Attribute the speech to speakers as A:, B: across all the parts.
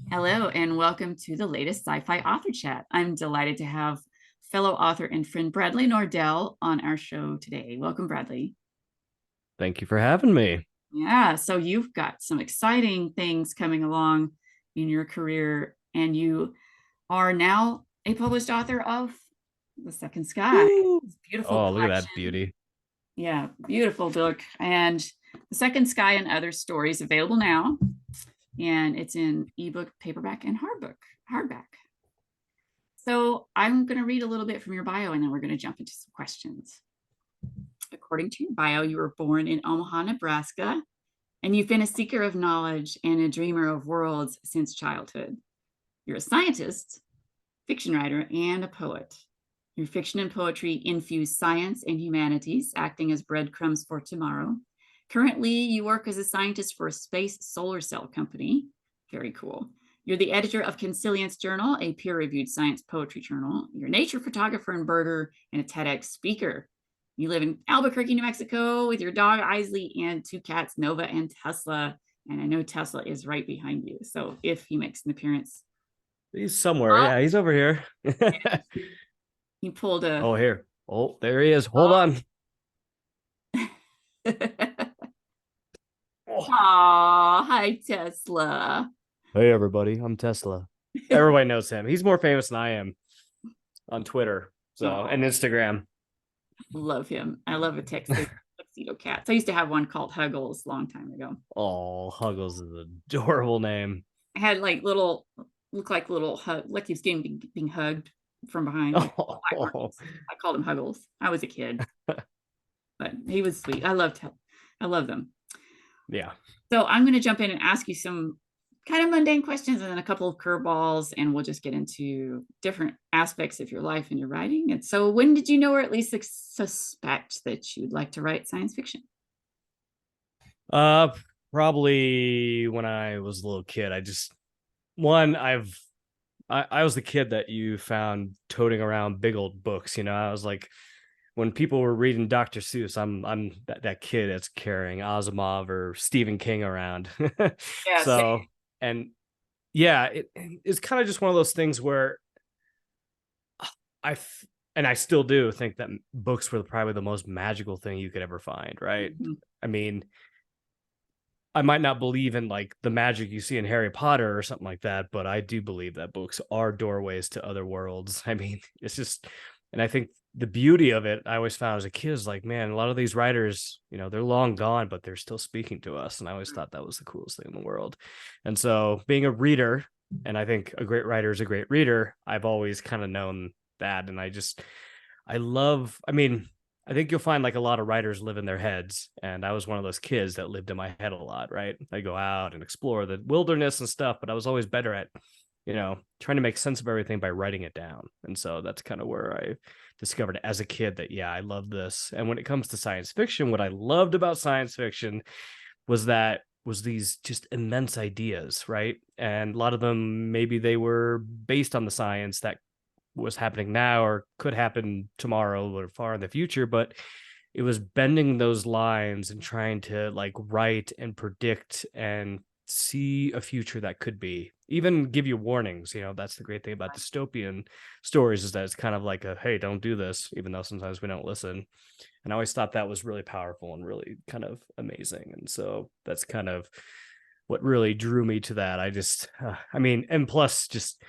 A: Hello, and welcome to the latest Sci-Fi Author Chat. I'm delighted to have fellow author and friend Bradley Nordell on our show today. Welcome, Bradley.
B: Thank you for having me.
A: Yeah, so you've got some exciting things coming along in your career, and you are now a published author of The Second Sky.
B: Woo!
A: This beautiful
B: Oh, look at that
A: collection.
B: beauty.
A: Yeah, beautiful book. And The Second Sky and Other Stories available now. And it's in ebook, paperback, and hardback. So I'm going to read a little bit from your bio and then we're going to jump into some questions. According to your bio, you were born in Omaha, Nebraska, and you've been a seeker of knowledge and a dreamer of worlds since childhood. You're a scientist, fiction writer, and a poet. Your fiction and poetry infuse science and humanities, acting as breadcrumbs for tomorrow. Currently, you work as a scientist for a space solar cell company. Very cool. You're the editor of Consilience Journal, a peer-reviewed science poetry journal. You're a nature photographer and birder and a TEDx speaker. You live in Albuquerque, New Mexico with your dog Isley and two cats, Nova and Tesla. And I know Tesla is right behind you. So if he makes an appearance,
B: He's somewhere. Yeah, he's over here.
A: he pulled a
B: Oh, here. Oh, there he is. Hold on. Oh.
A: Aw, hi Tesla.
B: Hey, everybody. I'm Tesla. Everybody knows him. He's more famous than I am on Twitter,
A: Oh,
B: and Instagram.
A: love him. I love a tuxedo cat. So I used to have one called Huggles a long time ago.
B: Oh, Huggles is an adorable name.
A: I had like look like little hug, like he's getting being hugged from behind, like
B: Oh,
A: I called him Huggles. I was a kid, but he was sweet. I love them.
B: yeah.
A: So I'm going to jump in and ask you some kind of mundane questions and then a couple of curveballs, and we'll just get into different aspects of your life and your writing. And so, when did you know, or at least suspect, that you'd like to write science fiction?
B: Uh, Probably when I was a little kid. One, I was the kid that you found toting around big old books. I was like, when people were reading Dr. Seuss, I'm that kid that's carrying Asimov or Stephen King around.
A: Yeah, same.
B: So, and yeah, it's kind of just one of those things where I and I still do think that books were probably the most magical thing you could ever find, right?
A: Mhm.
B: I mean, I might not believe in like the magic you see in Harry Potter or something like that, but I do believe that books are doorways to other worlds. I mean, it's just, and I think the beauty of it, I always found as a kid is like, man, a lot of these writers, they're long gone, but they're still speaking to us. And I always thought that was the coolest thing in the world. And so being a reader, and I think a great writer is a great reader, I've always kind of known that. And I mean, I think you'll find like a lot of writers live in their heads. And I was one of those kids that lived in my head a lot, right? I go out and explore the wilderness and stuff, but I was always better at, trying to make sense of everything by writing it down. And so that's kind of where I discovered as a kid that, yeah, I love this. And when it comes to science fiction, what I loved about science fiction was these just immense ideas, right? And a lot of them, maybe they were based on the science that was happening now or could happen tomorrow or far in the future, but it was bending those lines and trying to like write and predict and see a future that could be, even give you warnings. That's the great thing about dystopian stories, is that it's kind of like a, hey, don't do this, even though sometimes we don't listen. And I always thought that was really powerful and really kind of amazing. And so that's kind of what really drew me to that. I mean, and plus just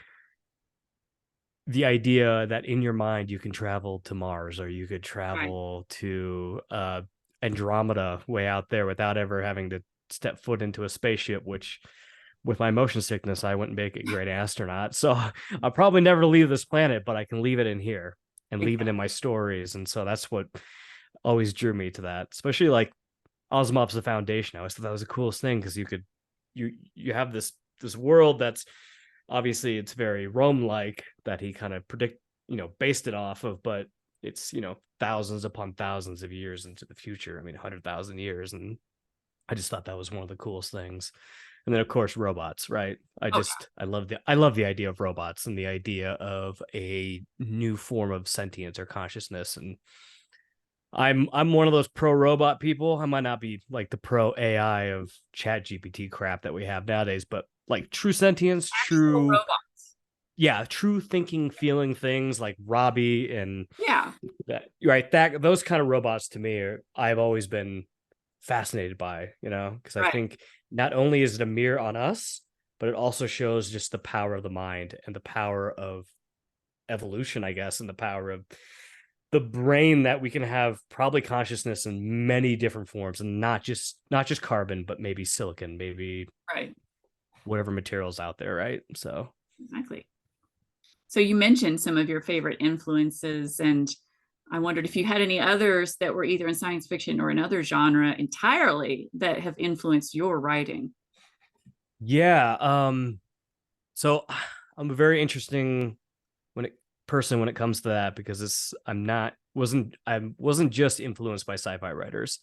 B: the idea that in your mind you can travel to Mars, or you could
A: Right.
B: travel to Andromeda way out there without ever having to step foot into a spaceship, which with my motion sickness, I wouldn't make a great astronaut. So I'll probably never leave this planet, but I can leave it in here and leave it in my stories. And so that's what always drew me to that, especially like Asimov's The Foundation. I always thought that was the coolest thing because you have this world that's obviously it's very Rome like that he kind of based it off of, but it's thousands upon thousands of years into the future. I mean, 100,000 years, and I just thought that was one of the coolest things. And then of course robots, right?
A: Oh,
B: I love the idea of robots and the idea of a new form of sentience or consciousness. And I'm one of those pro robot people. I might not be like the pro AI of Chat GPT crap that we have nowadays, but like true sentience,
A: Actual
B: true,
A: robot.
B: yeah, true thinking, feeling things like Robbie and
A: Yeah,
B: that, right, that those kind of robots to me I've always been fascinated by, because I
A: right.
B: think not only is it a mirror on us, but it also shows just the power of the mind and the power of evolution, I guess, and the power of the brain, that we can have probably consciousness in many different forms, and not just carbon, but maybe silicon, maybe
A: Right.
B: whatever materials out there, right? So
A: Exactly. So you mentioned some of your favorite influences, and I wondered if you had any others that were either in science fiction or another genre entirely that have influenced your writing.
B: yeah, so I'm a very interesting when it person when it comes to that, because I wasn't just influenced by sci-fi writers.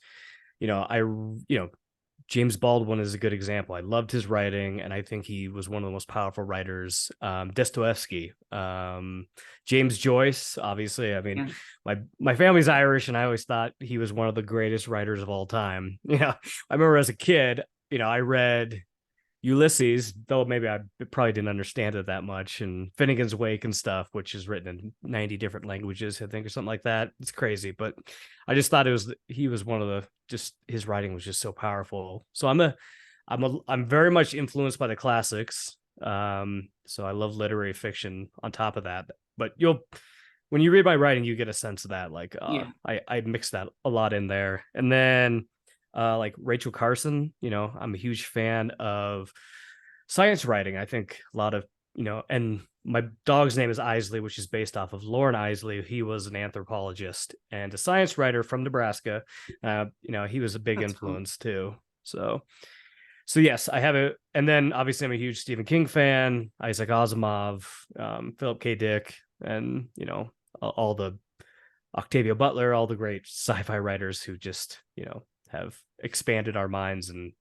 B: James Baldwin is a good example. I loved his writing, and I think he was one of the most powerful writers. Dostoevsky, James Joyce, obviously. I mean,
A: Yeah.
B: my family's Irish, and I always thought he was one of the greatest writers of all time. I remember as a kid, I read Ulysses, though maybe I probably didn't understand it that much, and Finnegan's Wake and stuff, which is written in 90 different languages, I think, or something like that. It's crazy, but I just thought he was one of the, just his writing was just so powerful. So I'm very much influenced by the classics. So I love literary fiction on top of that. But when you read my writing, you get a sense of that. Like
A: Yeah.
B: I mix that a lot in there. And then like Rachel Carson, I'm a huge fan of science writing. I think a lot of, and my dog's name is Isley, which is based off of Lauren Isley. He was an anthropologist and a science writer from Nebraska. He was a big
A: That's cool.
B: influence too. So yes, I have it. And then obviously I'm a huge Stephen King fan, Isaac Asimov, Philip K. Dick, and all the Octavia Butler, all the great sci-fi writers who just have expanded our minds and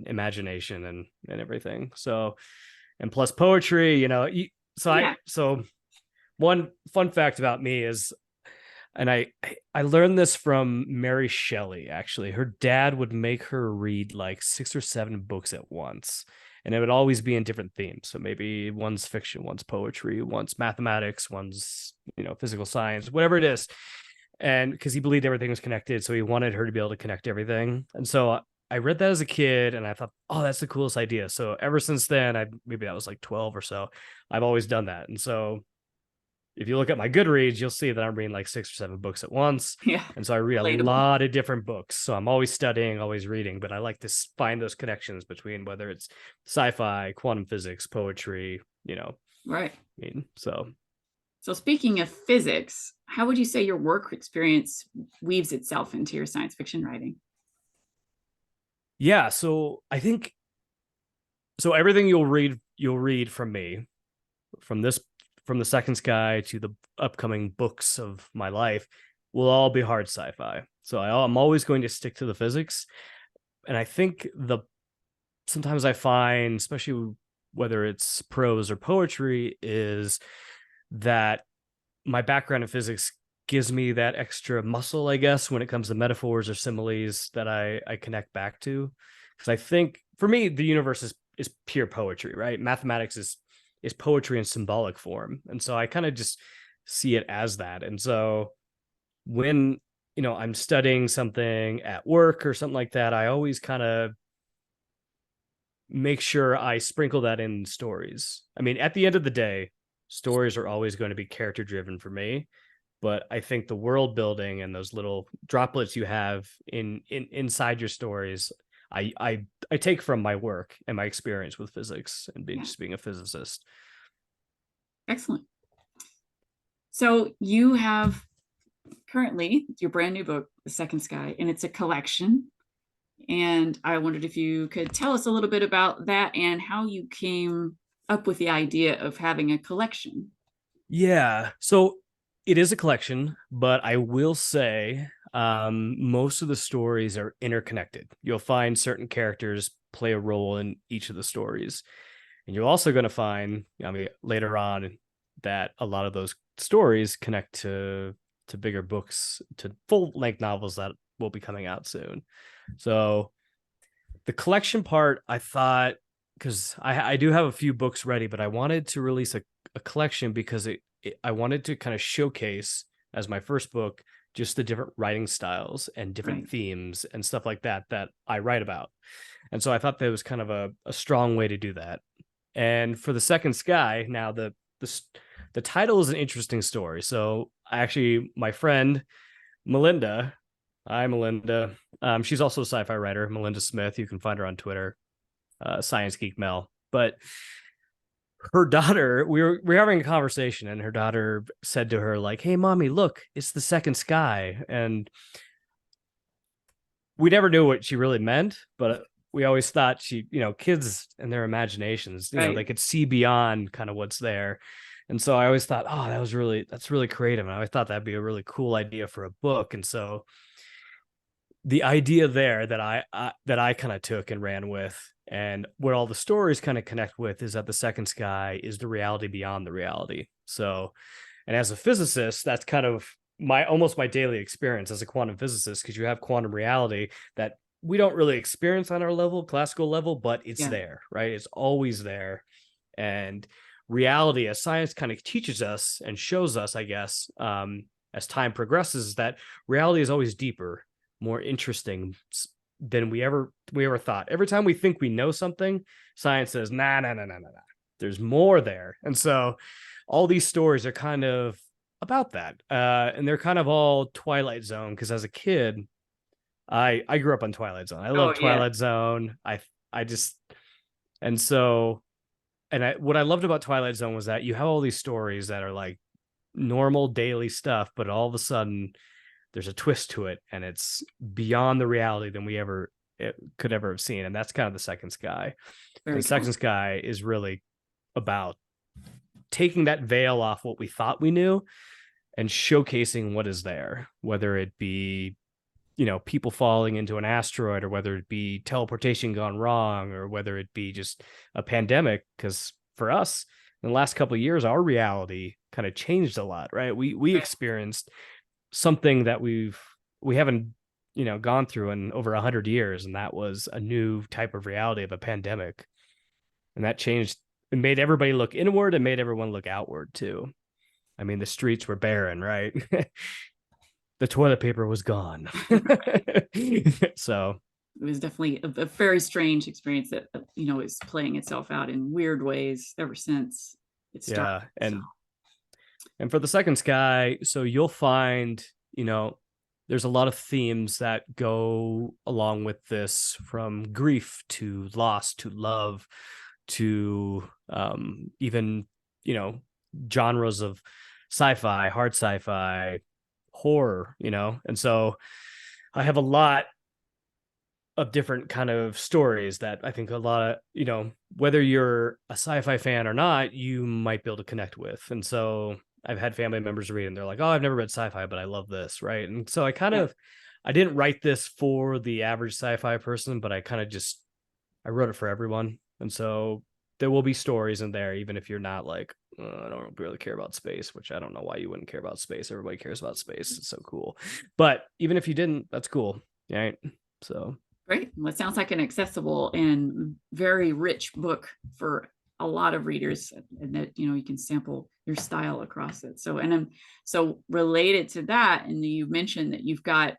B: imagination and everything. So, and plus poetry,
A: Yeah.
B: so one fun fact about me is, and I learned this from Mary Shelley. Actually, her dad would make her read like 6 or 7 books at once, and it would always be in different themes. So maybe one's fiction, one's poetry, one's mathematics, one's physical science, whatever it is. And because he believed everything was connected, so he wanted her to be able to connect everything. And so I read that as a kid, and I thought, oh, that's the coolest idea. So ever since then, maybe that was like 12 or so, I've always done that. And so if you look at my Goodreads, you'll see that I'm reading like 6 or 7 books at once.
A: Yeah.
B: And so I read a
A: Relatable.
B: lot of different books. So I'm always studying, always reading, but I like to find those connections between whether it's sci-fi, quantum physics, poetry,
A: Right.
B: so
A: So speaking of physics, how would you say your work experience weaves itself into your science fiction writing?
B: yeah. So I think, so everything you'll read from me, from this, from the Second Sky to the upcoming books of my life, will all be hard sci-fi. So I'm always going to stick to the physics. And I think sometimes I find, especially whether it's prose or poetry, is that my background in physics gives me that extra muscle, I guess, when it comes to metaphors or similes that I connect back to. Because I think for me, the universe is pure poetry, right? Mathematics is poetry in symbolic form. And so I kind of just see it as that. And so when I'm studying something at work or something like that, I always kind of make sure I sprinkle that in stories. I mean, at the end of the day, stories are always going to be character driven for me, but I think the world building and those little droplets you have inside your stories, I take from my work and my experience with physics and
A: Yeah.
B: just being a physicist.
A: Excellent. So you have currently your brand new book, The Second Sky, and it's a collection. And I wondered if you could tell us a little bit about that and how you came up with the idea of having a collection.
B: Yeah. So it is a collection, but I will say most of the stories are interconnected. You'll find certain characters play a role in each of the stories. And you're also going to find, I mean, later on, that a lot of those stories connect to to bigger books, to full-length novels that will be coming out soon. So the collection part, I thought, because I do have a few books ready, but I wanted to release a collection because I wanted to kind of showcase as my first book just the different writing styles and different
A: Right.
B: themes and stuff like that that I write about. And so I thought that was kind of a strong way to do that. And for the second sky, now the title is an interesting story. So actually, my friend Melinda, hi Melinda, she's also a sci-fi writer, Melinda Smith. You can find her on Twitter, Science Geek Mel. But her daughter, we were having a conversation, and her daughter said to her, like, "Hey, mommy, look, it's the second sky." And we never knew what she really meant, but we always thought she, kids and their imaginations,
A: Right.
B: they could see beyond kind of what's there. And so I always thought, oh, that's really creative. And I always thought that'd be a really cool idea for a book. And so the idea there that I kind of took and ran with, and what all the stories kind of connect with, is that the second sky is the reality beyond the reality. So, and as a physicist, that's kind of almost my daily experience as a quantum physicist, because you have quantum reality that we don't really experience on our classical level, but it's
A: Yeah.
B: there, right? It's always there. And reality, as science kind of teaches us and shows us, I guess, as time progresses, is that reality is always deeper, more interesting than we ever thought. Every time we think we know something, science says, nah, nah, nah, nah, nah, nah. There's more there. And so all these stories are kind of about that. And they're kind of all Twilight Zone, because as a kid, I grew up on Twilight Zone. I love
A: Oh, yeah.
B: Twilight Zone. I just, and so, what I loved about Twilight Zone was that you have all these stories that are like normal daily stuff, but all of a sudden there's a twist to it, and it's beyond the reality than could ever have seen. And that's kind of the second sky.
A: Very
B: And
A: cool.
B: second sky is really about taking that veil off what we thought we knew and showcasing what is there, whether it be, people falling into an asteroid, or whether it be teleportation gone wrong, or whether it be just a pandemic. Because for us, in the last couple of years, our reality kind of changed a lot, right? We
A: Right.
B: experienced something that we haven't gone through in over 100 years, and that was a new type of reality of a pandemic. And that changed, it made everybody look inward and made everyone look outward too. I mean, the streets were barren, right? The toilet paper was gone. So
A: It was definitely a very strange experience that, is playing itself out in weird ways ever since it started.
B: yeah,
A: So,
B: and for the second sky, so you'll find, there's a lot of themes that go along with this, from grief to loss to love to even, genres of sci-fi, hard sci-fi, horror, and so I have a lot of different kind of stories that I think a lot of, whether you're a sci-fi fan or not, you might be able to connect with. And so I've had family members read, and they're like, "Oh, I've never read sci-fi, but I love this," right? And so
A: yeah.
B: I didn't write this for the average sci-fi person, but I wrote it for everyone. And so there will be stories in there, even if you're not like, I don't really care about space, which I don't know why you wouldn't care about space. Everybody cares about space. It's so cool. But even if you didn't, that's cool. Right. So
A: Great. Well, it sounds like an accessible and very rich book for a lot of readers, and that, you can sample your style across it. So, so related to that, and you mentioned that you've got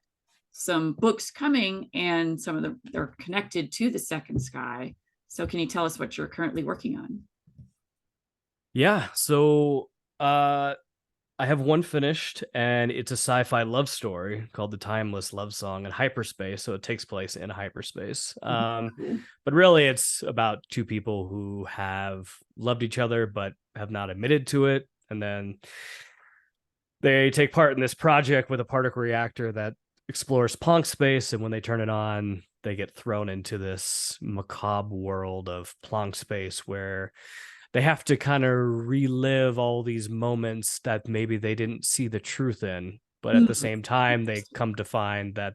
A: some books coming, and some of them, they're connected to the second sky. So can you tell us what you're currently working on?
B: yeah. So I have one finished, and it's a sci-fi love story called The Timeless Love Song in hyperspace. So it takes place in hyperspace.
A: Cool.
B: But really it's about two people who have loved each other but have not admitted to it. And then they take part in this project with a particle reactor that explores Planck space. And when they turn it on, they get thrown into this macabre world of Planck space, where they have to kind of relive all these moments that maybe they didn't see the truth in. But at the same time, they come to find that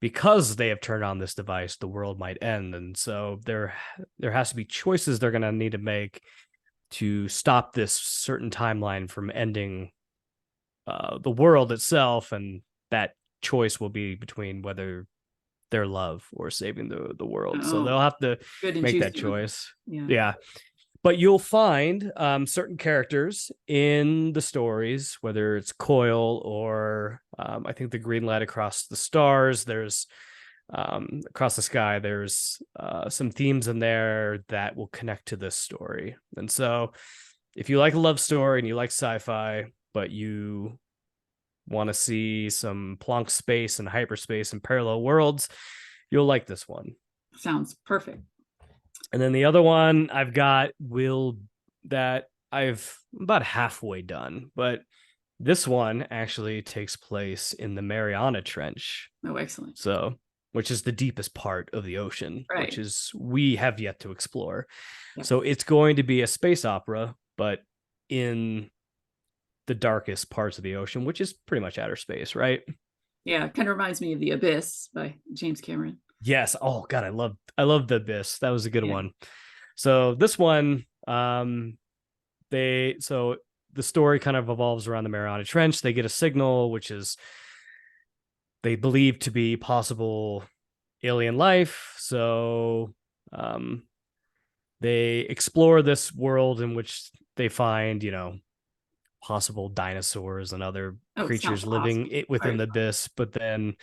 B: because they have turned on this device, the world might end. And so there has to be choices they're going to need to make to stop this certain timeline from ending the world itself, and that choice will be between whether their love or saving the world. So
A: Oh,
B: they'll have to
A: good and
B: make that
A: juicy.
B: choice.
A: Yeah.
B: Yeah. But you'll find certain characters in the stories, whether it's Coil or I think the Green Light Across the Stars. There's Across the Sky. There's some themes in there that will connect to this story. And so, if you like a love story and you like sci-fi, but you want to see some Planck space and hyperspace and parallel worlds, you'll like this one.
A: Sounds perfect.
B: And then the other one I've got will that I've about halfway done, but this one actually takes place in the Mariana Trench.
A: Oh, excellent.
B: So, which is the deepest part of the ocean, which
A: Right.
B: is we have yet to explore.
A: Yeah.
B: So it's going to be a space opera, but in the darkest parts of the ocean, which is pretty much outer space, right?
A: Yeah. Kind of reminds me of The Abyss by James Cameron.
B: Yes. Oh God, I love the Abyss. That was a good
A: Yeah.
B: one. So this one, so the story kind of evolves around the Mariana Trench. They get a signal, which is they believe to be possible alien life. So they explore this world in which they find, possible dinosaurs and other
A: Oh, it sounds
B: creatures living
A: awesome.
B: within
A: Right.
B: the abyss. But then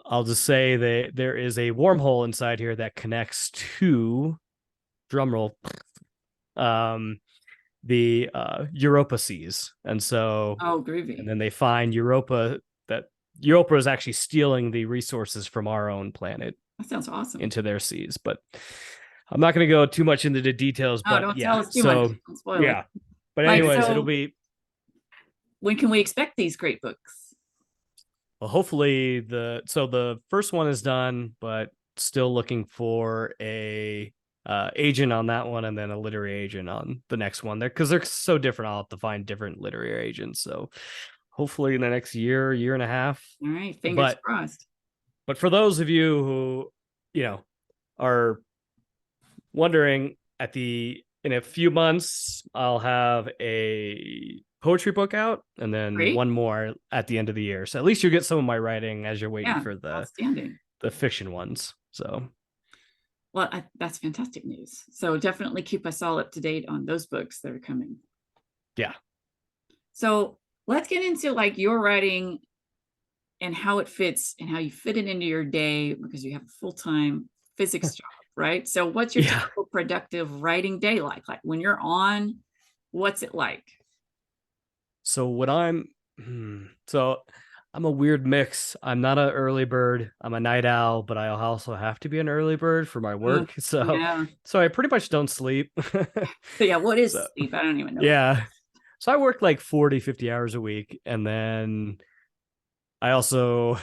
B: I'll just say that there is a wormhole inside here that connects to drumroll the Europa seas. And so
A: Oh,
B: and
A: groovy.
B: then they find Europa is actually stealing the resources from our own planet
A: That sounds awesome.
B: into their seas. But I'm not going to go too much into the details,
A: Oh,
B: but
A: don't tell
B: yeah.
A: us too much.
B: So
A: Don't spoil it.
B: yeah. But
A: Mike,
B: anyways, it'll
A: so
B: be
A: when can we expect these great books?
B: well, hopefully the first one is done, but still looking for a agent on that one, and then a literary agent on the next one. There because they're so different. I'll have to find different literary agents. So hopefully in the next year and a half.
A: All right. Fingers
B: But
A: crossed.
B: for those of you who are wondering, in a few months I'll have a poetry book out, and then
A: Great.
B: one more at the end of the year. So at least you get some of my writing as you're waiting
A: Yeah.
B: for the
A: Outstanding.
B: fiction ones. So
A: Well, that's fantastic news. So definitely keep us all up to date on those books that are coming.
B: yeah.
A: So let's get into like your writing and how it fits and how you fit it into your day because you have a full-time physics job, right? So what's your
B: Yeah.
A: typical productive writing day like? Like when you're on, what's it like?
B: So when so I'm a weird mix. I'm not an early bird. I'm a night owl, but I also have to be an early bird for my
A: Uh,
B: work. So
A: yeah.
B: I pretty much don't sleep.
A: So yeah, what is
B: So
A: sleep? I don't even know what that
B: yeah.
A: is.
B: So I work like 40, 50 hours a week, and then I also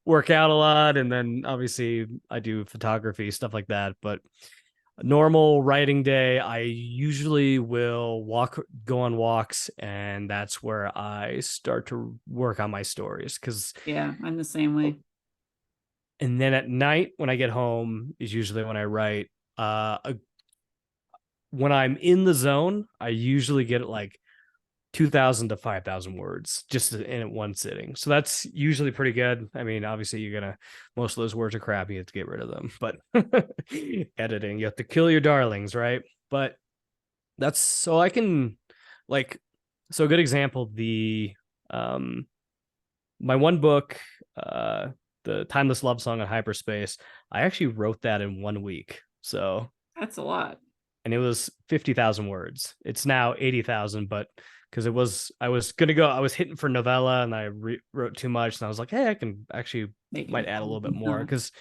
B: work out a lot, and then obviously I do photography, stuff like that. But a normal writing day, I usually will go on walks, and that's where I start to work on my stories.
A: Yeah, I'm the same way.
B: And then at night when I get home is usually when I write. When I'm in the zone, I usually get like 2,000 to 5,000 words just in one sitting. So that's usually pretty good. I mean, obviously most of those words are crap. You have to get rid of them, but editing, you have to kill your darlings, right? But that's so I can like, so a good example, um, my one book, the Timeless Love Song in Hyperspace, I actually wrote that in 1 week. So,
A: That's a lot.
B: and it was 50,000 words. It's now 80,000, but because I was hitting for novella, and I wrote too much, and I was like, hey, I can actually
A: Make
B: might
A: it
B: add a little bit more,
A: no.
B: because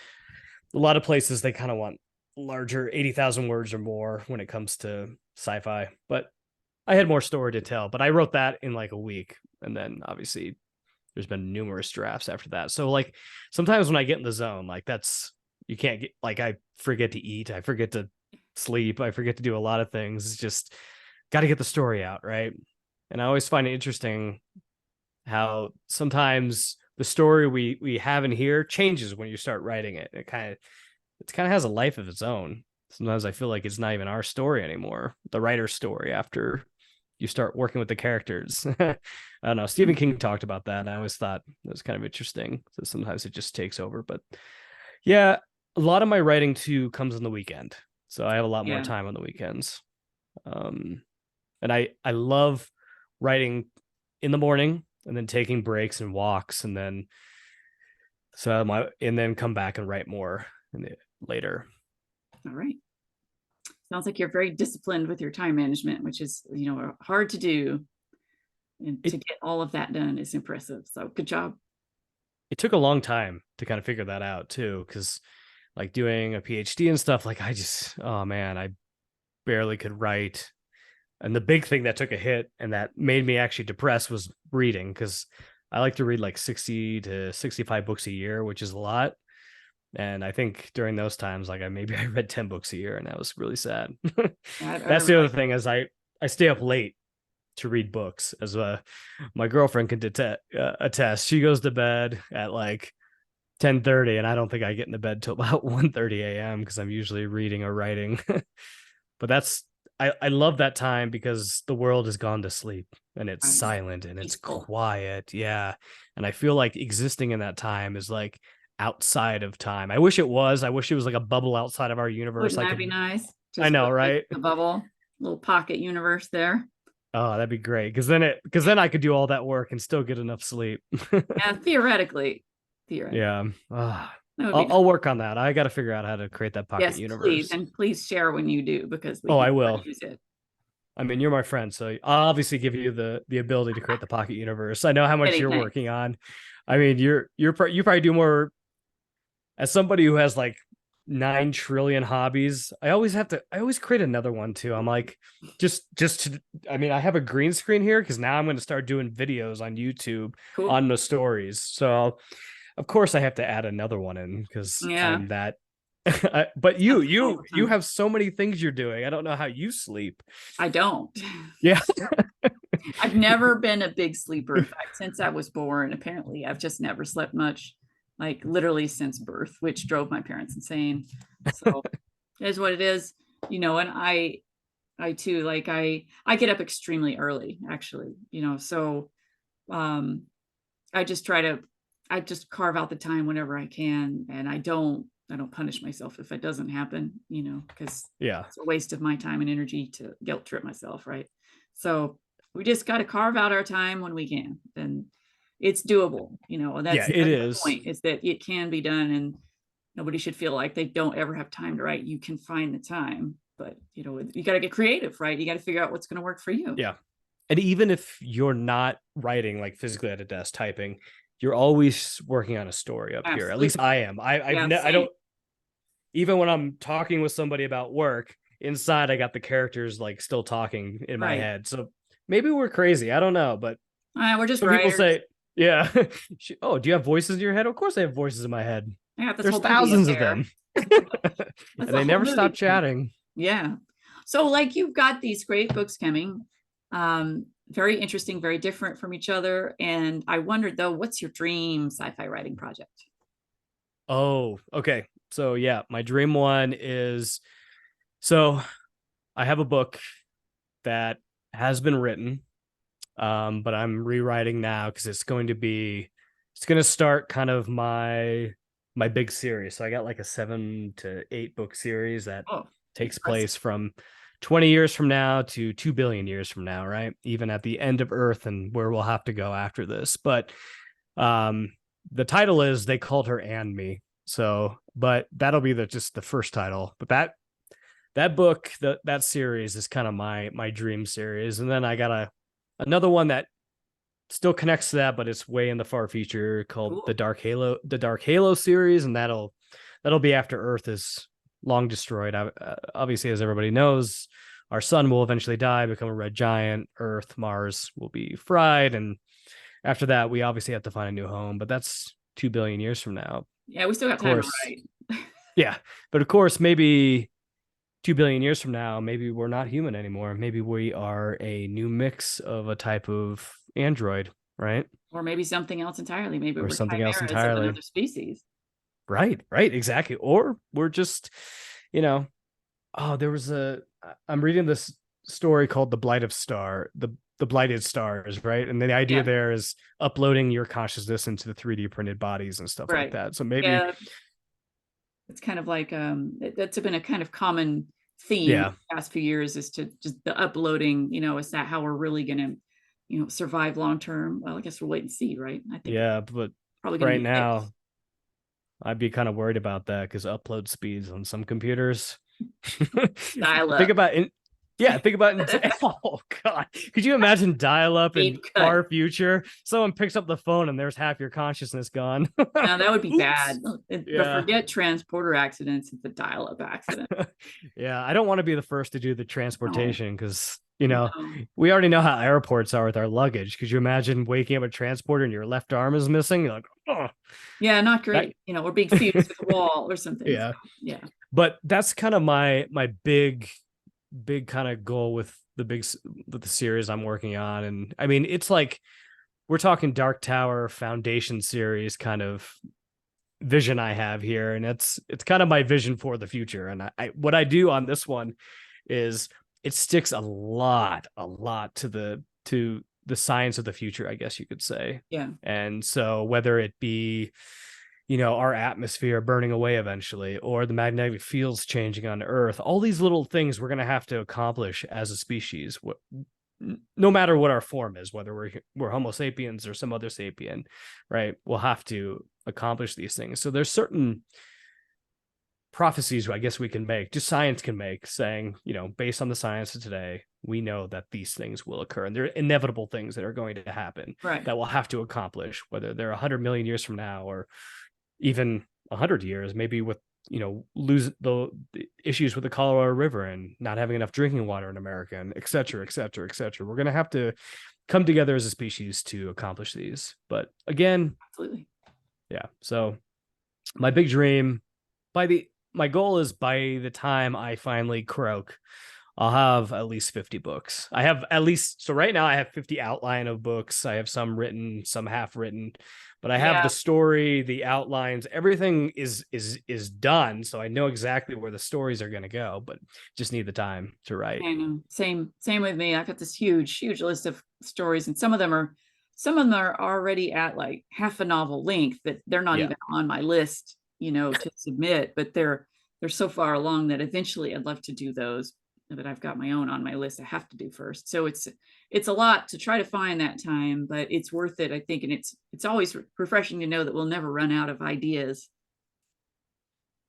B: a lot of places they kind of want larger 80,000 words or more when it comes to sci-fi. But I had more story to tell, but I wrote that in like a week, and then obviously there's been numerous drafts after that. So like sometimes when I get in the zone, like you can't get, like, I forget to eat, I forget to sleep, I forget to do a lot of things. It's just got to get the story out, right? And I always find it interesting how sometimes the story we have in here changes when you start writing it. It kind of has a life of its own. Sometimes I feel like it's not even our story anymore, the writer's story, after you start working with the characters. I don't know. Stephen King talked about that, and I always thought that was kind of interesting. So sometimes it just takes over. But yeah, a lot of my writing too comes on the weekend. So I have a lot more
A: Yeah.
B: time on the weekends. And I love writing in the morning and then taking breaks and walks, and then and then come back and write more later.
A: All right. Sounds like you're very disciplined with your time management, which is, hard to do. And to get all of that done is impressive. So good job.
B: It took a long time to kind of figure that out too, because like doing a PhD and stuff, like oh man, I barely could write. And the big thing that took a hit and that made me actually depressed was reading, because I like to read like 60 to 65 books a year, which is a lot. And I think during those times, like I read 10 books a year, and that was really sad. That's the other thing, is I stay up late to read books, as my girlfriend can attest. She goes to bed at like 10:30, and I don't think I get into bed till about 1:30 a.m. because I'm usually reading or writing. But I love that time because the world has gone to sleep and it's silent and it's quiet. Yeah. And I feel like existing in that time is like outside of time. I wish it was like a bubble outside of our universe.
A: Wouldn't that be nice? Just
B: I know, right?
A: The bubble, little pocket universe there.
B: Oh, that'd be great. Because then I could do all that work and still get enough sleep.
A: Yeah, theoretically.
B: Yeah. I'll work on that. I got to figure out how to create that pocket universe.
A: Please, and please share when you do, because
B: I will
A: use it.
B: I mean, you're my friend, so I'll obviously give you the ability to create the pocket universe. I know how much you're working on. I mean, you probably do more. As somebody who has like 9 trillion hobbies, I always create another one too. I'm like, I have a green screen here because now I'm going to start doing videos on YouTube on the stories. So of course I have to add another one in because I'm that. But you have so many things you're doing. I don't know how you sleep.
A: I don't.
B: Yeah.
A: I've never been a big sleeper. In fact, since I was born, apparently I've just never slept much, like literally since birth, which drove my parents insane. So it is what it is, and I too, like I get up extremely early, actually, so I just carve out the time whenever I can, and I don't punish myself if it doesn't happen, because it's a waste of my time and energy to guilt trip myself, right? So we just got to carve out our time when we can, and it's doable, and that's the point, is that it can be done, and nobody should feel like they don't ever have time to write. You can find the time, but you got to get creative, right? You got to figure out what's going to work for you.
B: Yeah. And even if you're not writing like physically at a desk typing, you're always working on a story up here. At least I am. I don't, even when I'm talking with somebody about work, inside I got the characters like still talking in my head. So maybe we're crazy. I don't know, but
A: we're just
B: people say, yeah. Oh, do you have voices in your head? Of course I have voices in my head. There's thousands of them. And they never stop chatting.
A: Yeah. So like you've got these great books coming. Very interesting, very different from each other. And I wondered though, what's your dream sci-fi writing project?
B: Oh, okay. So yeah, my dream one is, so I have a book that has been written, but I'm rewriting now because it's going to start kind of my big series. So I got like a 7 to 8 book series that takes place from 20 years from now to 2 billion years from now, right? Even at the end of Earth and where we'll have to go after this. But the title is They Called Her and Me. So, but that'll be just the first title. But that book, that series is kind of my dream series. And then I got another one that still connects to that, but it's way in the far future, called the Dark Halo series, and that'll be after Earth is long destroyed. Obviously, as everybody knows, our sun will eventually die, become a red giant. Earth, Mars will be fried, and after that, we obviously have to find a new home. But that's 2 billion years from now.
A: Yeah, we still got time to write.
B: Yeah, but of course, maybe 2 billion years from now, maybe we're not human anymore. Maybe we are a new mix of a type of android, right?
A: Or maybe something else entirely. Maybe we're
B: something else entirely.
A: Another species.
B: Right, exactly. Or we're just, I'm reading this story called The Blight of Star, the Blighted Stars, right? And the idea
A: Yeah,
B: there is uploading your consciousness into the 3D printed bodies and stuff like
A: right.
B: that. So maybe,
A: Yeah, it's kind of like that's been a kind of common theme
B: yeah,
A: the past few years, is to just the uploading, is that how we're really going to, survive long term? Well, I guess we'll wait and see, right? I think it's
B: yeah. But
A: probably going to
B: right
A: be fixed.
B: now, I'd be kind of worried about that because upload speeds on some computers.
A: Dial
B: Think
A: up.
B: about yeah, think about oh god. Could you imagine dial up in
A: Deep cut.
B: far future? Someone picks up the phone and there's half your consciousness gone.
A: Now that would be
B: Oops.
A: bad. But
B: Yeah.
A: forget transporter accidents, it's a dial up accident.
B: Yeah, I don't want to be the first to do the
A: No,
B: transportation because,
A: no.
B: we already know how airports are with our luggage. Could you imagine waking up a transporter and your left arm is missing? You're like, oh,
A: Yeah, not
B: that,
A: great. We're being fused with a wall or something. So
B: yeah.
A: yeah.
B: But that's kind of my big kind of goal with with the series I'm working on. And I mean, it's like we're talking Dark Tower Foundation series kind of vision I have here, and it's kind of my vision for the future. And I what I do on this one is it sticks a lot to the science of the future, I guess you could say.
A: Yeah.
B: And so whether it be our atmosphere burning away eventually, or the magnetic fields changing on Earth, all these little things we're going to have to accomplish as a species, no matter what our form is, whether we're Homo sapiens or some other sapien, right? We'll have to accomplish these things. So there's certain prophecies I guess we can make, just science can make, saying, based on the science of today, we know that these things will occur, and they're inevitable things that are going to happen
A: Right.
B: that we'll have to accomplish, whether they're 100 million years from now or even 100 years, maybe with lose the issues with the Colorado River and not having enough drinking water in America, and et cetera, et cetera, et cetera. We're going to have to come together as a species to accomplish these. But again,
A: Absolutely.
B: yeah. So my big dream, my goal is by the time I finally croak, I'll have at least 50 books. I have at least, so right now I have 50 outline of books. I have some written, some half written, but I have
A: Yeah.
B: the story, the outlines, everything is done. So I know exactly where the stories are going to go, but just need the time to write.
A: I know. Same with me. I've got this huge list of stories, and some of them are already at like half a novel length, that they're not
B: Yeah.
A: even on my list, to submit, but they're so far along that eventually I'd love to do those. But I've got my own on my list I have to do first. So it's a lot to try to find that time, but it's worth it, I think. And it's always refreshing to know that we'll never run out of ideas.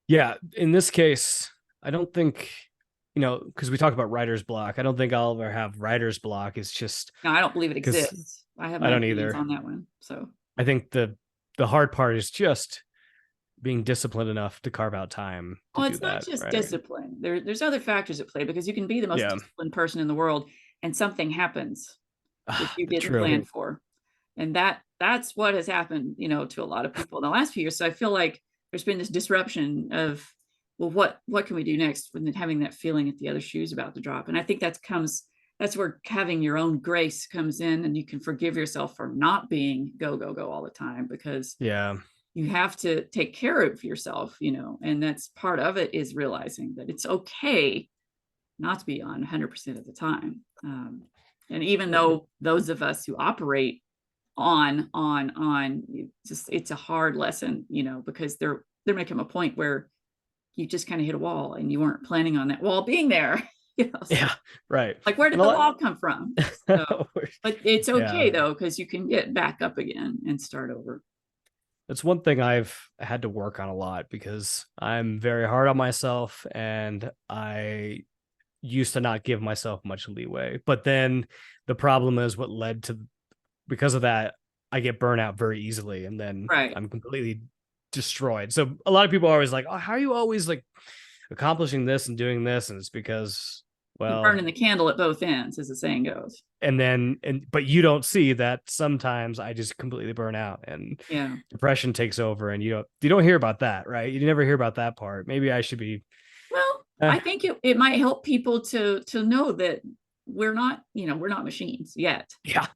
B: Yeah. In this case, I don't think, because we talk about writer's block, I don't think I'll ever have writer's block. It's just
A: Now, I don't believe it
B: because
A: exists. I have
B: I
A: my
B: don't
A: opinions
B: either.
A: on that one. So
B: I think the hard part is just being disciplined enough to carve out time to
A: well,
B: do
A: it's not
B: that.
A: just
B: Right.
A: discipline. There's other factors at play, because you can be the most
B: Yeah.
A: disciplined person in the world and something happens that you didn't
B: True.
A: plan for. And that's what has happened, to a lot of people in the last few years. So I feel like there's been this disruption of, well, what can we do next, when having that feeling that the other shoe's about to drop. And I think that's where having your own grace comes in, and you can forgive yourself for not being go go go all the time, because
B: Yeah.
A: you have to take care of yourself, and that's part of it, is realizing that it's okay not to be on 100% of the time. And even though those of us who operate on, it's a hard lesson, because there may come a point where you just kind of hit a wall, and you weren't planning on that wall being there. So,
B: Yeah. Right.
A: like, where did
B: And a
A: the
B: lot.
A: wall come from? So, but it's
B: Yeah.
A: okay though, because you can get back up again and start over.
B: That's one thing I've had to work on a lot because I'm very hard on myself and I used to not give myself much leeway. But then the problem is what led to, because of that, I get burnout very easily and then
A: Right.
B: I'm completely destroyed. So a lot of people are always like, "Oh, how are you always like accomplishing this and doing this?" And it's because,
A: You're
B: well,
A: burning the candle at both ends, as the saying goes.
B: but you don't see that sometimes I just completely burn out and
A: Yeah.
B: depression takes over, and you don't hear about that, right? You never hear about that part. Maybe I should be.
A: Well,
B: eh,
A: I think it might help people to know that we're not machines yet.
B: yeah.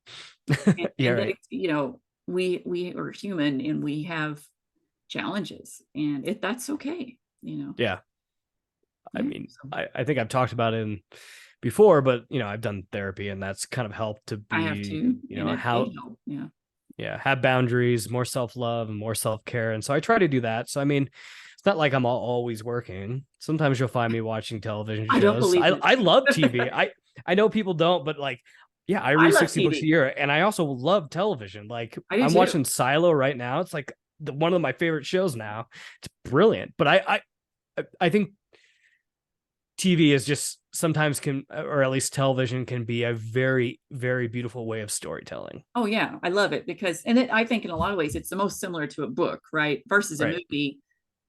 A: And,
B: Yeah,
A: and that
B: right.
A: it's, we are human, and we have challenges, and that's okay.
B: Yeah. I
A: Yeah.
B: mean,
A: So
B: I think I've talked about it in before, but I've done therapy, and that's kind of helped to
A: I have
B: be,
A: to, and it
B: how,
A: did help. Yeah.
B: yeah, have boundaries, more self-love and more self-care. And so I try to do that. So I mean, it's not like I'm always working. Sometimes you'll find me watching television
A: I don't
B: shows.
A: believe
B: I love
A: it.
B: TV. I know people don't, but like, yeah, I
A: I
B: read
A: love
B: 60 books a
A: TV.
B: year, and I also love television. Like,
A: I do
B: I'm
A: too.
B: watching Silo right now. It's like one of my favorite shows now. It's brilliant. But I think TV is just sometimes can, or at least television can be a very, very beautiful way of storytelling.
A: Oh yeah, I love it because, and I think in a lot of ways it's the most similar to a book, right? Versus a
B: Right.
A: movie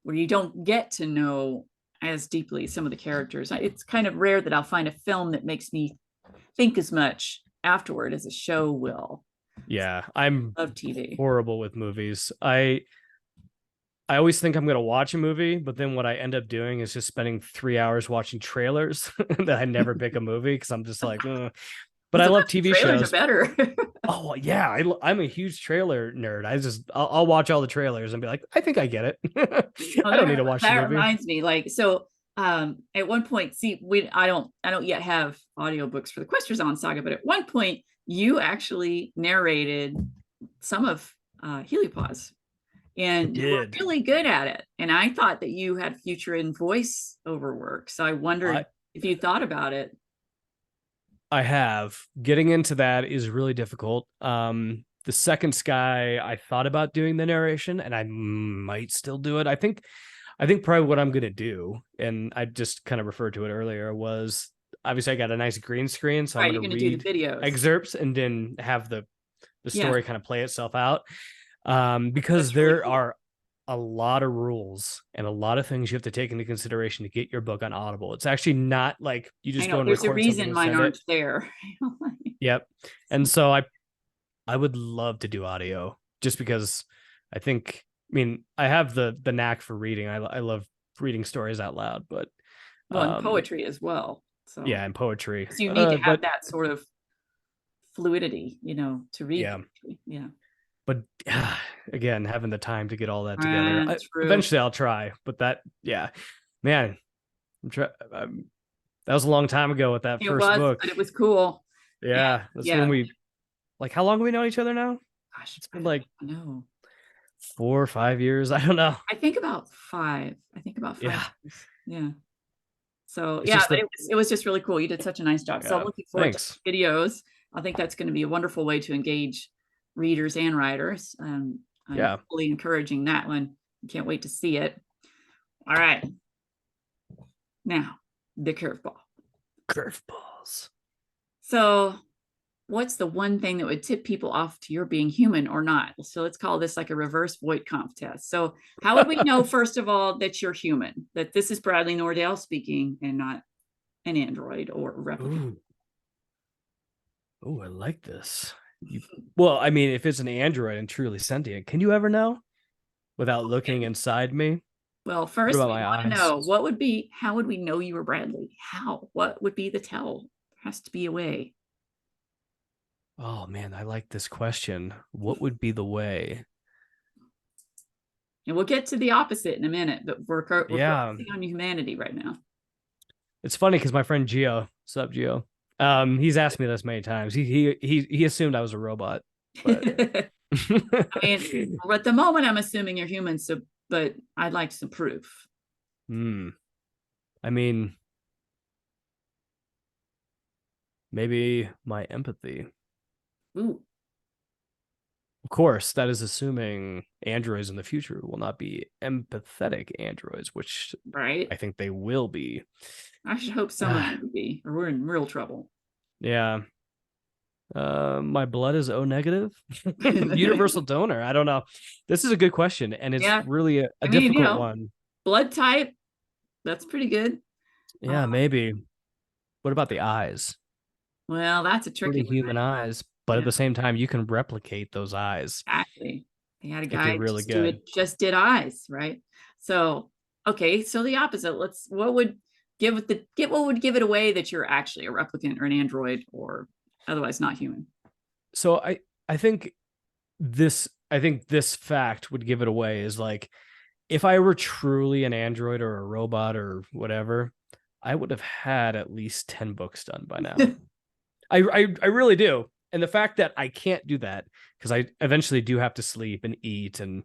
A: where you don't get to know as deeply some of the characters. It's kind of rare that I'll find a film that makes me think as much afterward as a show will.
B: Yeah, I'm
A: Love TV.
B: horrible with movies. I always think I'm going to watch a movie, but then what I end up doing is just spending 3 hours watching trailers that I never pick a movie because I'm just like, ugh. But
A: But
B: I love
A: sometimes the
B: TV
A: trailers are
B: shows.
A: better.
B: Oh yeah, I'm a huge trailer nerd. I'll watch all the trailers and be like, I think I get it.
A: Oh,
B: I don't need to watch the
A: that
B: movie.
A: reminds me, like, so at one point, see, I don't yet have audiobooks for the Questers Saga, but at one point you actually narrated some of Heliopause,
B: I
A: and you were
B: did.
A: really good at it. And I thought that you had future in voice over work. So I
B: I
A: wondered if you thought about it.
B: I have. Getting into that is really difficult. The second Sky, I thought about doing the narration, and I might still do it. I think probably what I'm gonna do, and I just kind of referred to it earlier, was obviously I got a nice green screen, so I'm
A: Right,
B: gonna
A: you're going to do the
B: read
A: videos.
B: excerpts and then have the
A: Yeah,
B: story kind of play itself out. Because
A: that's really
B: there
A: cool.
B: are a lot of rules and a lot of things you have to take into consideration to get your book on Audible. It's actually not like you
A: I
B: just go
A: know
B: and
A: there's a
B: record something
A: reason
B: and
A: mine
B: send it.
A: aren't there.
B: Yep. And so I would love to do audio just because I mean, I have the knack for reading. I love reading stories out loud, but
A: Well, and
B: um
A: poetry as well.
B: yeah,
A: So
B: and poetry.
A: 'cause you need to have
B: But
A: that sort of fluidity, to read
B: yeah,
A: poetry. Yeah.
B: but again, having the time to get all that together.
A: True.
B: Eventually I'll try, but yeah, man, that was a long time ago with that
A: It
B: first
A: was,
B: book.
A: but it was cool. And
B: Yeah, that's when
A: yeah,
B: we like, how long have we known each other now?
A: gosh,
B: It's
A: I
B: been
A: don't
B: like
A: know.
B: 4 or 5 years. I don't know.
A: I think about 5. I think about 5
B: Yeah,
A: years. Yeah. So
B: it's
A: yeah,
B: just
A: but
B: the
A: it was just really cool. You did such a nice job. So I'm
B: yeah.
A: looking forward to
B: Thanks.
A: videos. I think that's going to be a wonderful way to engage readers and writers. I'm
B: Yeah,
A: fully encouraging that one. Can't wait to see it. All right. Now, the curveball.
B: curveballs.
A: So, what's the one thing that would tip people off to your being human or not? So, let's call this like a reverse Voight-Kampf test. So, how would we know, first of all, that you're human, that this is Bradley Nordell speaking and not an android or a replicant?
B: Ooh, ooh, I like this. Well, I mean, if it's an android and truly sentient, can you ever know without looking
A: Okay.
B: inside me?
A: Well,
B: What
A: first,
B: about
A: we
B: my
A: want to
B: eyes?
A: know how would we know you were Bradley? How? What would be the tell? There has to be a way.
B: Oh man, I like this question. What would be the way?
A: And we'll get to the opposite in a minute, but we're
B: Yeah,
A: focusing on humanity right now.
B: it's funny because my friend Gio, sup Gio, he's asked me this many times. He assumed I was a robot, but
A: I mean, well, at the moment, I'm assuming you're human, so but I'd like some proof.
B: hmm. I mean, maybe my empathy.
A: Ooh,
B: Of course, that is assuming androids in the future will not be empathetic androids, which
A: right.
B: I think they will be.
A: I should hope some of them would be, or we're in real trouble.
B: Yeah. My blood is O negative. Universal donor. I don't know. This is a good question, and it's
A: Yeah,
B: really a
A: I mean,
B: difficult one.
A: blood type, that's pretty good. Uh,
B: Yeah, maybe. What about the eyes?
A: well, that's a
B: Pretty
A: tricky one,
B: human
A: right?
B: eyes, but at
A: Yeah,
B: the same time, you can replicate those eyes
A: exactly. They had a
B: if you're
A: guy
B: really good.
A: just did eyes, right? So, okay, so the opposite. What would what would give it away that you're actually a replicant or an android or otherwise not human?
B: So I think this fact would give it away is like if I were truly an android or a robot or whatever, I would have had at least 10 books done by now. I really do. And the fact that I can't do that because I eventually do have to sleep and eat, and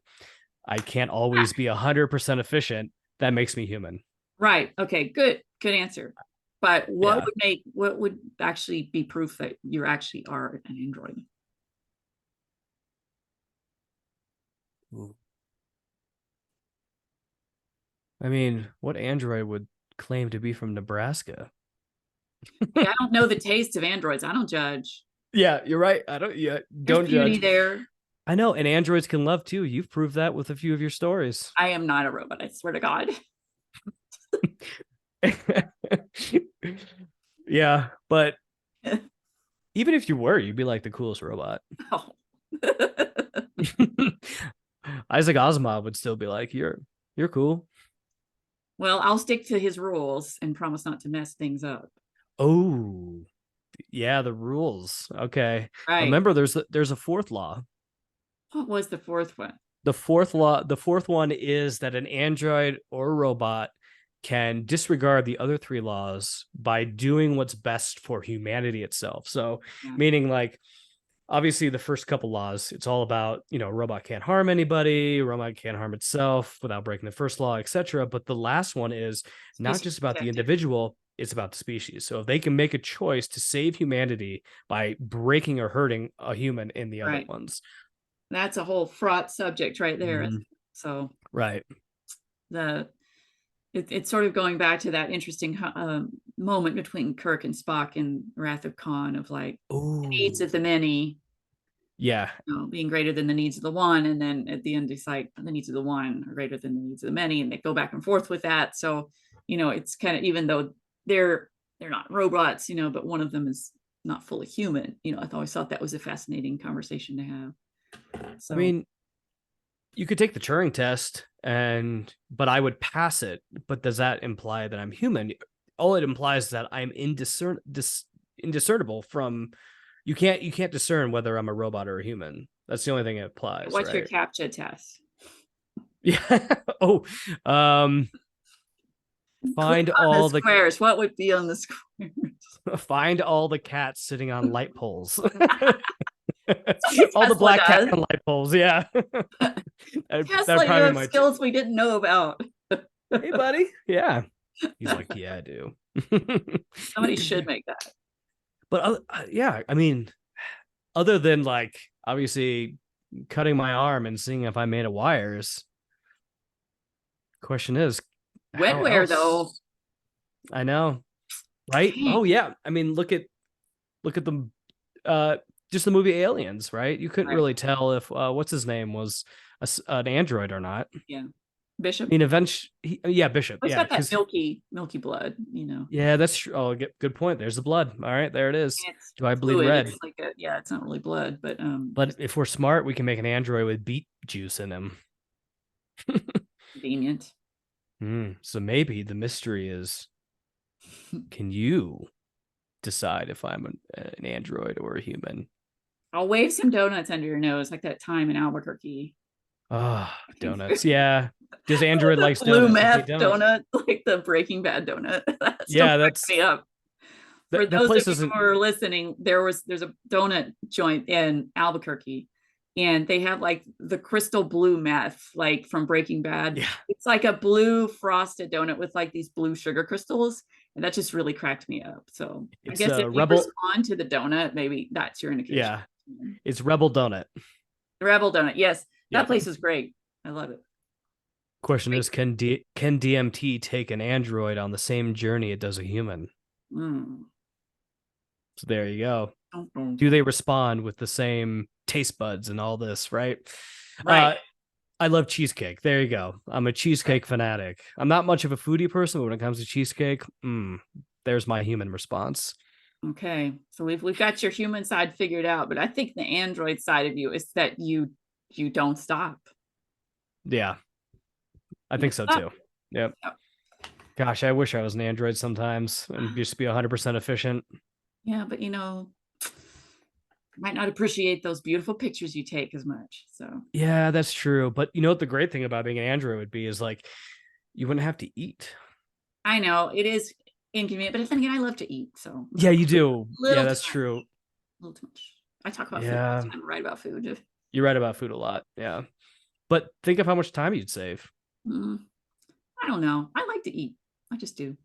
B: I can't always be 100% efficient, that makes me human.
A: Right. Okay. Good answer. But
B: Yeah.
A: what would actually be proof that you actually are an android?
B: I mean, what android would claim to be from Nebraska?
A: Hey, I don't know the taste of androids. I don't judge.
B: Yeah, you're right.
A: There's
B: Don't
A: beauty
B: judge.
A: there.
B: I know, and androids can love too. You've proved that with a few of your stories.
A: I am not a robot. I swear to God.
B: Yeah, but even if you were, you'd be like the coolest robot.
A: Oh.
B: Isaac Asimov would still be like, you're cool.
A: Well, I'll stick to his rules and promise not to mess things up.
B: Oh, yeah, the rules. Okay.
A: Right.
B: Remember, there's a fourth law.
A: What was the fourth one?
B: The fourth one is that an android or robot can disregard the other three laws by doing what's best for humanity itself. So,
A: Yeah.
B: meaning like obviously the first couple laws, it's all about, a robot can't harm anybody, robot can't harm itself without breaking the first law, etc. But the last one is not
A: Species
B: just about the
A: protected.
B: individual, it's about the species. So if they can make a choice to save humanity by breaking or hurting a human in the other
A: Right.
B: ones.
A: That's a whole fraught subject right there.
B: Mhm.
A: So
B: Right.
A: it's sort of going back to that interesting moment between Kirk and Spock in Wrath of Khan of like the needs of the many,
B: Yeah.
A: being greater than the needs of the one, and then at the end it's like the needs of the one are greater than the needs of the many, and they go back and forth with that. So it's kind of, even though they're not robots, but one of them is not fully human. I always thought that was a fascinating conversation to have. So
B: I mean, you could take the Turing test but I would pass it. But does that imply that I'm human? All it implies is that I'm indiscernible from you can't discern whether I'm a robot or a human. That's the only thing it applies,
A: what's your
B: right?
A: CAPTCHA test?
B: Yeah. Oh,
A: Click
B: find
A: on the
B: all the
A: squares. What would be on the squares?
B: find all the cats sitting on light poles. All the
A: Tesla
B: black cat
A: does.
B: on light poles. Yeah. That'd
A: Tesla, you
B: probably be
A: have
B: my
A: skills we didn't know about.
B: hey, buddy. Yeah. He's like, yeah, I do.
A: Somebody should make that.
B: But yeah, I mean, other than like obviously cutting my arm and seeing if I made of wires, question is, how
A: Wetware,
B: else?
A: though.
B: I know, right?
A: Dang.
B: Oh yeah, I mean, look at the just the movie Aliens, right? You couldn't
A: Right.
B: really tell if what's his name was an android or not.
A: Yeah.
B: I
A: Bishop.
B: mean, eventually, yeah, Bishop,
A: It's
B: yeah,
A: got that
B: because
A: milky blood,
B: yeah, that's true. Oh, good point. There's the blood. All right, there it is.
A: It's
B: Do I bleed
A: fluid.
B: red?
A: It's like it's not really blood, but
B: But if we're smart, we can make an android with beet juice in him.
A: convenient.
B: So maybe the mystery is, can you decide if I'm an android or a human?
A: I'll wave some donuts under your nose, like that time in Albuquerque.
B: Ah, donuts. Yeah. Does Android likes
A: Blue
B: donuts? If they
A: meth
B: don't,
A: donut, like the Breaking Bad donut. That still
B: yeah,
A: cracks me up. For
B: that
A: those
B: place
A: of you
B: isn't.
A: who are listening, there's a donut joint in Albuquerque, and they have like the crystal blue meth, like from Breaking Bad.
B: Yeah,
A: It's like a blue frosted donut with like these blue sugar crystals, and that just really cracked me up. So I
B: it's
A: guess if
B: a
A: you
B: rebel.
A: respond to the donut, maybe that's your indication.
B: Yeah, it's Rebel Donut.
A: The Rebel Donut, yes, that
B: Yep.
A: place is great. I love it.
B: Question is, can DMT take an android on the same journey it does a human?
A: Mm.
B: So there you go.
A: Mm-hmm.
B: Do they respond with the same taste buds and all this, right?
A: Right.
B: I love cheesecake. There you go. I'm a cheesecake fanatic. I'm not much of a foodie person, but when it comes to cheesecake, there's my human response.
A: Okay, so we've got your human side figured out, but I think the android side of you is that you don't stop.
B: Yeah, I think so too. Yep. Gosh, I wish I was an android sometimes and just be 100% efficient.
A: Yeah, but might not appreciate those beautiful pictures you take as much. So
B: Yeah, that's true. But you know what the great thing about being an android would be is like you wouldn't have to eat.
A: I know it is. inconvenient. But then again, I love to eat, so
B: Yeah, you do. Yeah,
A: little too
B: that's
A: much.
B: true.
A: A little too much. I talk about food all
B: Yeah,
A: the time. I write about food.
B: you're right about food a lot. Yeah. But think of how much time you'd save.
A: Mm, I don't know. I like to eat. I just do.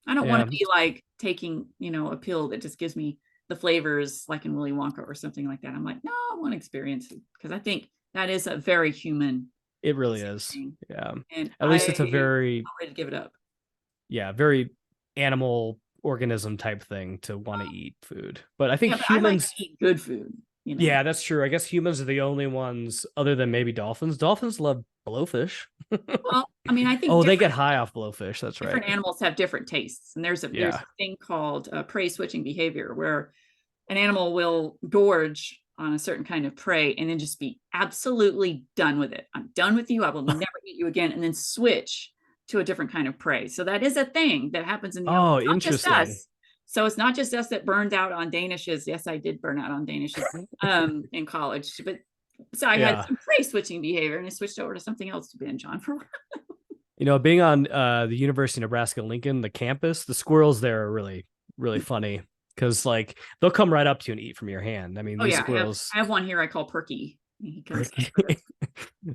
A: I don't want
B: Yeah.
A: to be like taking, a pill that just gives me the flavors like in Willy Wonka or something like that. I'm like, no, I want to experience it because I think that is a very human
B: It really
A: basic
B: is.
A: thing.
B: Yeah.
A: And
B: At least
A: I'm
B: it's a very,
A: not ready to give it up.
B: very animal organism type thing to want to eat food. But I think
A: Yeah, but I like
B: humans,
A: to eat good food.
B: yeah, that's true. I guess humans are the only ones other than maybe dolphins. Dolphins love blowfish.
A: Well, I mean, I think
B: Oh, they get high off blowfish. That's right.
A: different animals have different tastes, and there's
B: Yeah.
A: a thing called prey switching behavior where an animal will gorge on a certain kind of prey and then just be absolutely done with it. I'm done with you. I will never eat you again, and then switch to a different kind of prey. So that is a thing that happens in the animal.
B: Oh,
A: It's not just
B: interesting.
A: us. So it's not just us that burned out on Danishes. Yes, I did burn out on Danishes in college, but so I had
B: Yeah.
A: some prey switching behavior and I switched over to something else to binge on for a while.
B: Being on the University of Nebraska Lincoln, the campus, the squirrels there are really, really funny because like they'll come right up to you and eat from your hand. I mean,
A: Oh
B: these
A: yeah,
B: squirrels.
A: I have one here I call Perky. He comes.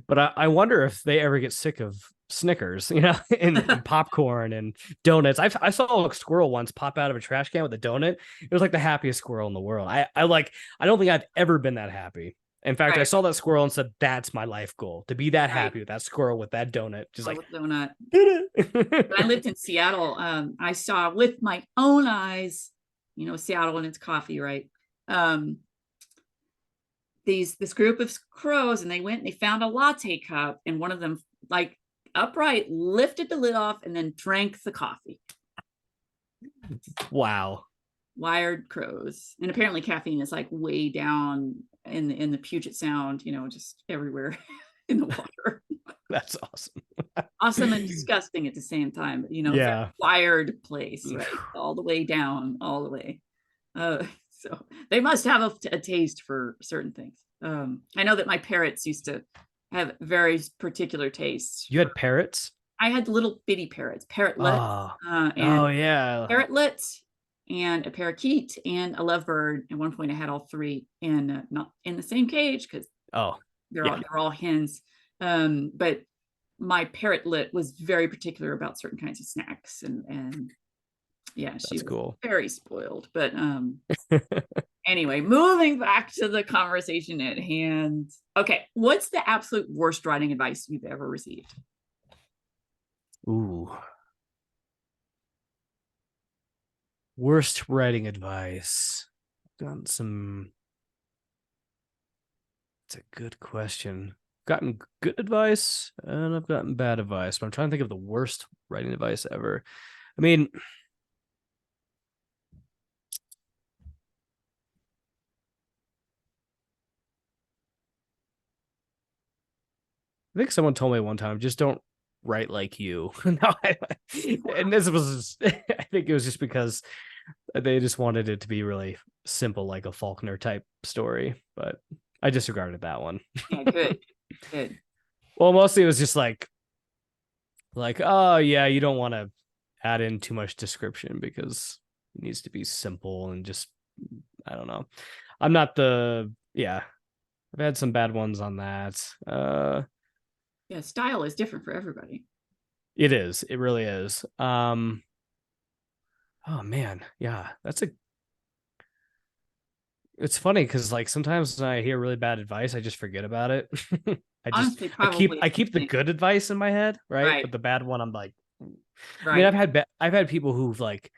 B: But I wonder if they ever get sick of Snickers, and popcorn and donuts. I saw a squirrel once pop out of a trash can with a donut. It was like the happiest squirrel in the world. I don't think I've ever been that happy. In fact, I
A: Right,
B: saw that squirrel and said, "That's my life goal: to be that
A: right.
B: happy with that squirrel with that donut." Just like
A: Love a donut.
B: did
A: When I
B: it.
A: lived in Seattle, I saw with my own eyes, Seattle and its coffee, right? Um, this group of crows, and they went and they found a latte cup, and one of them like upright lifted the lid off and then drank the coffee.
B: Wow,
A: Wired crows, and apparently caffeine is like way down in the Puget Sound, just everywhere in the water.
B: that's awesome.
A: Awesome and disgusting at the same time, but very
B: Yeah,
A: wired place, right? All the way down, all the way. So they must have a taste for certain things. I know that my parrots used to have very particular tastes.
B: you had parrots.
A: I had little bitty parrots, parrotlets,
B: Oh,
A: and
B: oh yeah,
A: parrotlets, and a parakeet, and a lovebird. At one point, I had all three, and not in the same cage because
B: oh
A: they're
B: yeah.
A: all hens. But my parrotlet was very particular about certain kinds of snacks, and yeah, she
B: That's
A: was
B: cool.
A: very spoiled. But anyway, moving back to the conversation at hand. Okay, what's the absolute worst writing advice you've ever received?
B: Ooh, worst writing advice. Gotten some. It's a good question. Gotten good advice and I've gotten bad advice, but I'm trying to think of the worst writing advice ever. I mean, I think someone told me one time, just don't write like you. No, and this was, I think it was just because they just wanted it to be really simple, like a Faulkner type story. But I disregarded that one.
A: Yeah, good, good.
B: Well, mostly it was just like, oh yeah, you don't want to add in too much description because it needs to be simple and just, I don't know. I'm not the, yeah, I've had some bad ones on that.
A: Yeah, style is different for everybody.
B: It is. It really is. Oh man, yeah, it's funny because like sometimes when I hear really bad advice, I just forget about it. I just
A: Honestly,
B: I keep
A: probably
B: I keep the good advice in my head, right?
A: right,
B: But the bad one, I'm like, I mean,
A: right.
B: I've had people who've like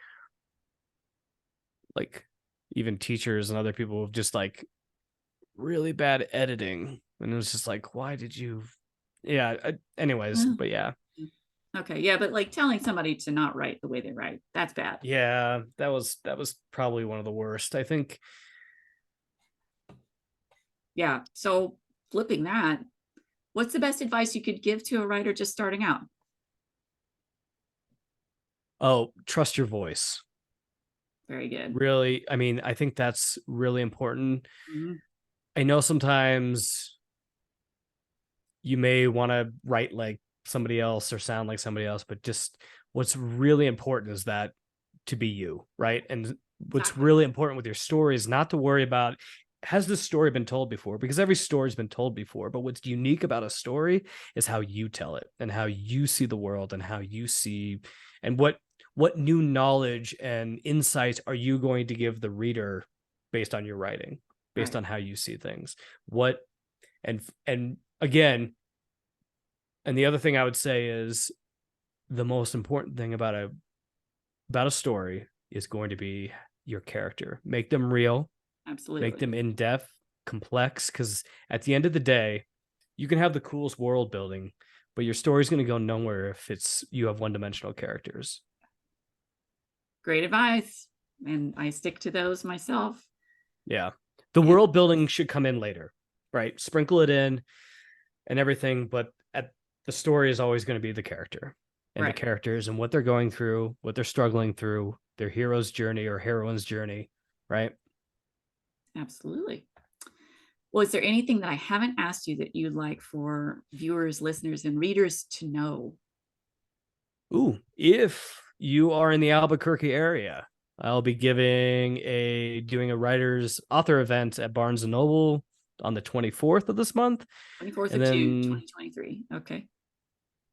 B: even teachers and other people who've just like really bad editing, and it was just like, why did you? Yeah. Anyways,
A: Mm,
B: but yeah,
A: okay, yeah, but like telling somebody to not write the way they write, that's bad.
B: yeah, that was probably one of the worst. I think.
A: Yeah. So flipping that, what's the best advice you could give to a writer just starting out?
B: Oh, trust your voice.
A: Very good.
B: Really, I mean, I think that's really important.
A: Mhm.
B: I know sometimes you may want to write like somebody else or sound like somebody else, but just what's really important is that to be you, right? And what's
A: Exactly.
B: really important with your story is not to worry about, has this story been told before? Because every story's been told before, but what's unique about a story is how you tell it and how you see the world and how you see, and what new knowledge and insights are you going to give the reader based on your writing, based
A: Right.
B: on how you see things. What and again, and the other thing I would say is the most important thing about a story is going to be your character. Make them real, make
A: Absolutely.
B: them in depth, complex, because at the end of the day, you can have the coolest world building, but your story's going to go nowhere if it's you have one-dimensional characters.
A: Great advice. And I stick to those myself.
B: Yeah. The
A: And
B: world building should come in later, right? Sprinkle it in and everything, but at the story is always going to be the character and the
A: right.
B: characters and what they're going through, what they're struggling through, their hero's journey or heroine's journey, right?
A: Absolutely. Well, is there anything that I haven't asked you that you'd like for viewers, listeners, and readers to know?
B: Ooh, if you are in the Albuquerque area, I'll be doing a writer's author event at Barnes and Noble on the 24th of this month.
A: 24th
B: And
A: of June,
B: then
A: 2023. Okay.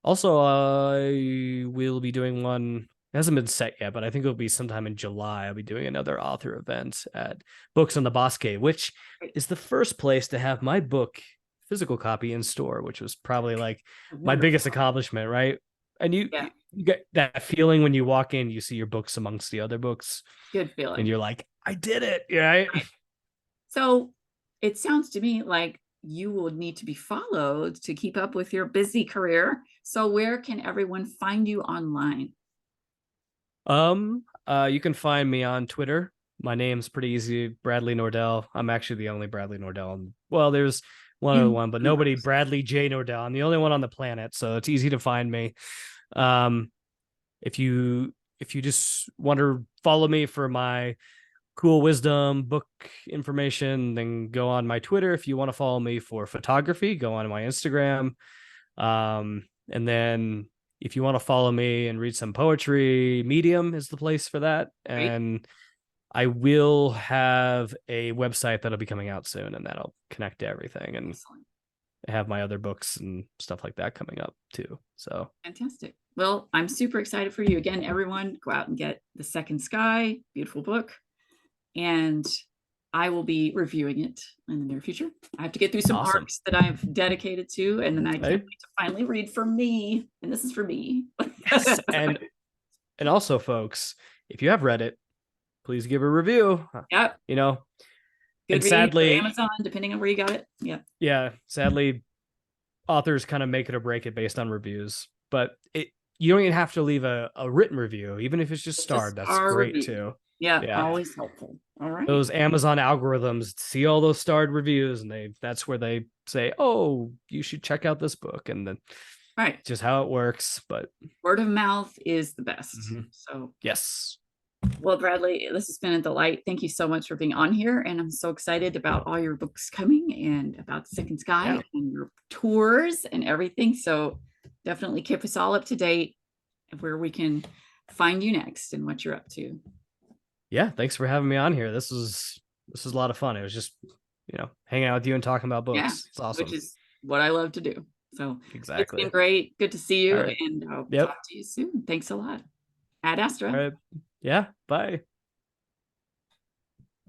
B: also I will be doing one, it hasn't been set yet, but I think it'll be sometime in July. I'll be doing another author event at Books on the Bosque, which
A: Great.
B: is the first place to have my book physical copy in store, which was probably like my
A: Wonderful.
B: biggest accomplishment, right? And
A: Yeah.
B: you get that feeling when you walk in, you see your books amongst the other books,
A: Good
B: and
A: feeling.
B: you're like, I did it, right?
A: Right. So it sounds to me like you will need to be followed to keep up with your busy career. So where can everyone find you online?
B: You can find me on Twitter. My name's pretty easy, Bradley Nordell. I'm actually the only Bradley Nordell. Well, there's one other
A: In
B: one, but
A: the
B: nobody
A: universe.
B: Bradley J Nordell. I'm the only one on the planet, so it's easy to find me. Um, if you just want to follow me for my cool wisdom book information, then go on my Twitter. If you want to follow me for photography, go on my Instagram. And then if you want to follow me and read some poetry, Medium is the place for that.
A: Great.
B: And I will have a website that'll be coming out soon, and that'll connect to everything, and
A: Excellent.
B: have my other books and stuff like that coming up too. So
A: Fantastic. Well, I'm super excited for you. Again, everyone, go out and get The Second Sky, beautiful book. And I will be reviewing it in the near future. I have to get through some
B: awesome.
A: arcs that I've dedicated to, and then I can't
B: Right?
A: wait to finally read for me. And this is for me.
B: Yes. And also, folks, if you have read it, please give a review.
A: Yep.
B: You know, and
A: Goodreads or
B: sadly,
A: Amazon, depending on where you got it. Yep.
B: yeah, sadly, authors kind of make it or break it based on reviews. But you don't even have to leave a written review, even if it's just
A: It's just
B: starred. That's
A: our
B: great
A: review.
B: too.
A: Yeah,
B: Yeah.
A: always helpful. All right.
B: Those Amazon algorithms see all those starred reviews, and that's where they say, oh, you should check out this book. And then
A: Right.
B: just how it works. But
A: Word of mouth is the best. So,
B: yes.
A: well, Bradley, this has been a delight. Thank you so much for being on here. And I'm so excited about all your books coming and about The Second Sky
B: Yeah.
A: and your tours and everything. So definitely keep us all up to date of where we can find you next and what you're up to.
B: Yeah. Thanks for having me on here. This was a lot of fun. It was just, hanging out with you and talking about books.
A: Yeah,
B: It's awesome.
A: which is what I love to do. So
B: Exactly.
A: it's been great. Good to see you.
B: All right.
A: And I'll
B: Yep.
A: talk to you soon. Thanks a lot. Ad Astra.
B: All right. Yeah. Bye.